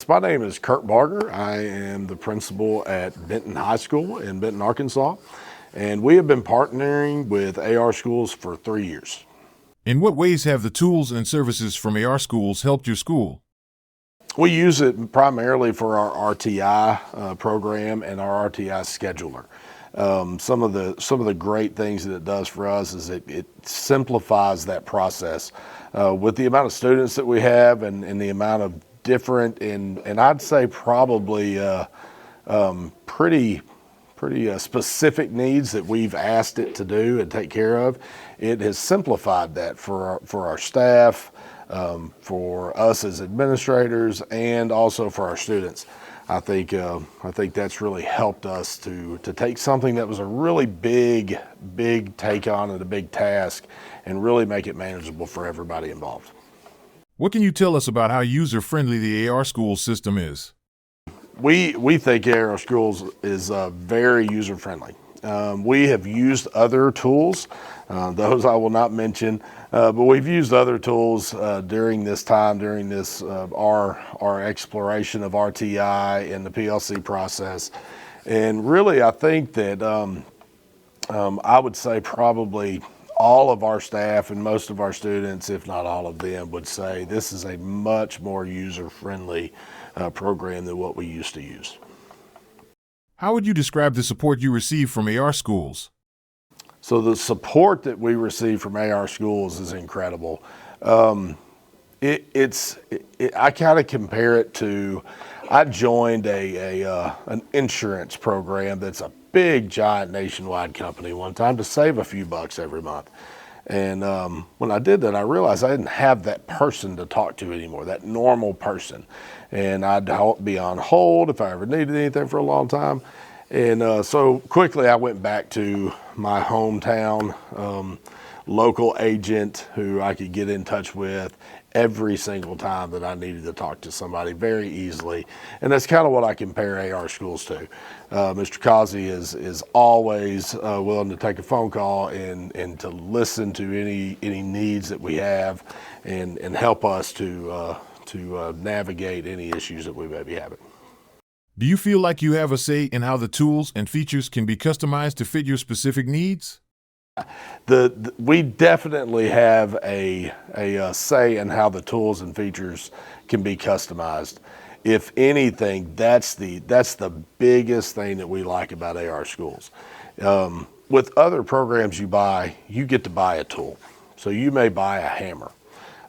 my name is Kurt Barger. I am the principal at Benton High School in Benton, Arkansas, and we have been partnering with AR Schools for 3 years. In what ways have the tools and services from AR Schools helped your school? We use it primarily for our RTI program and our RTI scheduler. Some of the great things that it does for us is it simplifies that process. With the amount of students that we have and the amount of different and I'd say probably pretty specific needs that we've asked it to do and take care of, it has simplified that for our staff, for us as administrators, and also for our students. I think that's really helped us to take something that was a really big take on and a big task and really make it manageable for everybody involved. What can you tell us about how user-friendly the AR School system is? We think AR Schools is very user-friendly. We have used other tools, those I will not mention, but we've used other tools during this our exploration of RTI and the PLC process. And really, I think that I would say probably all of our staff and most of our students, if not all of them, would say this is a much more user-friendly program than what we used to use. How would you describe the support you receive from AR Schools? So the support that we receive from AR Schools is incredible. I kind of compare it to, I joined an insurance program that's a big, giant nationwide company one time to save a few bucks every month. And when I did that, I realized I didn't have that person to talk to anymore, that normal person. And I'd be on hold if I ever needed anything for a long time. And so quickly I went back to my hometown local agent who I could get in touch with every single time that I needed to talk to somebody very easily. And that's kind of what I compare AR Schools to. Mr. Kazi is always willing to take a phone call and to listen to any needs that we have and help us to navigate any issues that we may be having. Do you feel like you have a say in how the tools and features can be customized to fit your specific needs? We definitely have a say in how the tools and features can be customized. If anything, that's the biggest thing that we like about AR Schools. With other programs you buy, you get to buy a tool. So you may buy a hammer,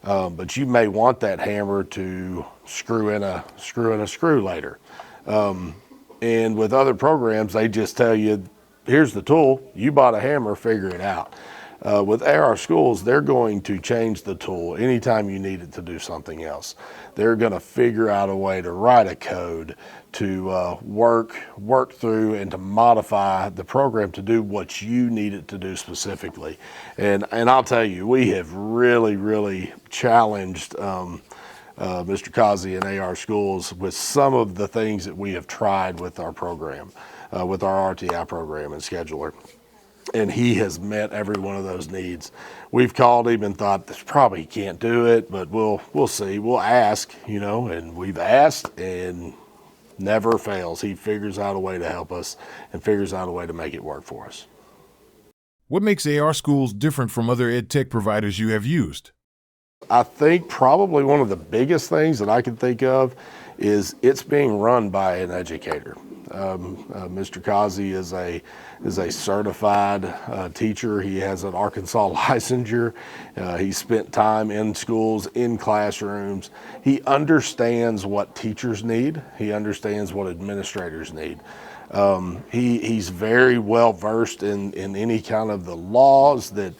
but you may want that hammer to screw in a screw later. And with other programs, they just tell you, here's the tool, you bought a hammer, figure it out. With AR Schools, they're going to change the tool anytime you need it to do something else. They're going to figure out a way to write a code, to work through and to modify the program to do what you need it to do specifically. And I'll tell you, we have really challenged Mr. Kazi and AR Schools with some of the things that we have tried with our program, with our RTI program and scheduler. And he has met every one of those needs. We've called him and thought this probably can't do it, but we'll see. We'll ask, and we've asked and never fails. He figures out a way to help us and figures out a way to make it work for us. What makes AR Schools different from other ed tech providers you have used? I think probably one of the biggest things that I can think of is it's being run by an educator. Mr. Kazi is a certified teacher. He has an Arkansas licensure. He spent time in schools, in classrooms. He understands what teachers need. He understands what administrators need. He's very well versed in any kind of the laws that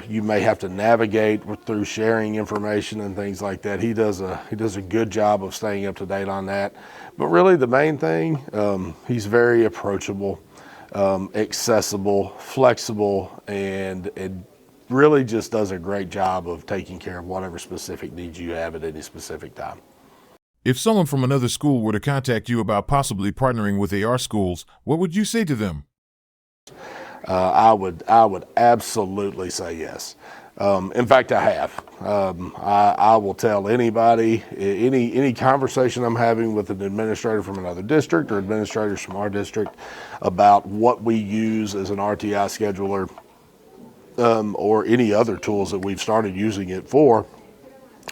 you may have to navigate through sharing information and things like that. He does a good job of staying up to date on that. But really the main thing, he's very approachable, accessible, flexible, and really just does a great job of taking care of whatever specific needs you have at any specific time. If someone from another school were to contact you about possibly partnering with AR Schools, what would you say to them? I would absolutely say yes. In fact, I have. I will tell anybody, any conversation I'm having with an administrator from another district or administrators from our district about what we use as an RTI scheduler, or any other tools that we've started using it for.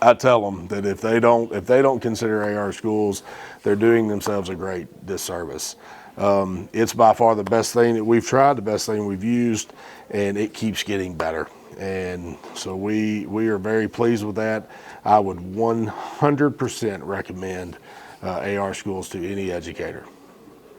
I tell them that if they don't consider AR schools, they're doing themselves a great disservice. It's by far the best thing that we've tried, the best thing we've used, and it keeps getting better. And so we are very pleased with that. I would 100% recommend AR schools to any educator.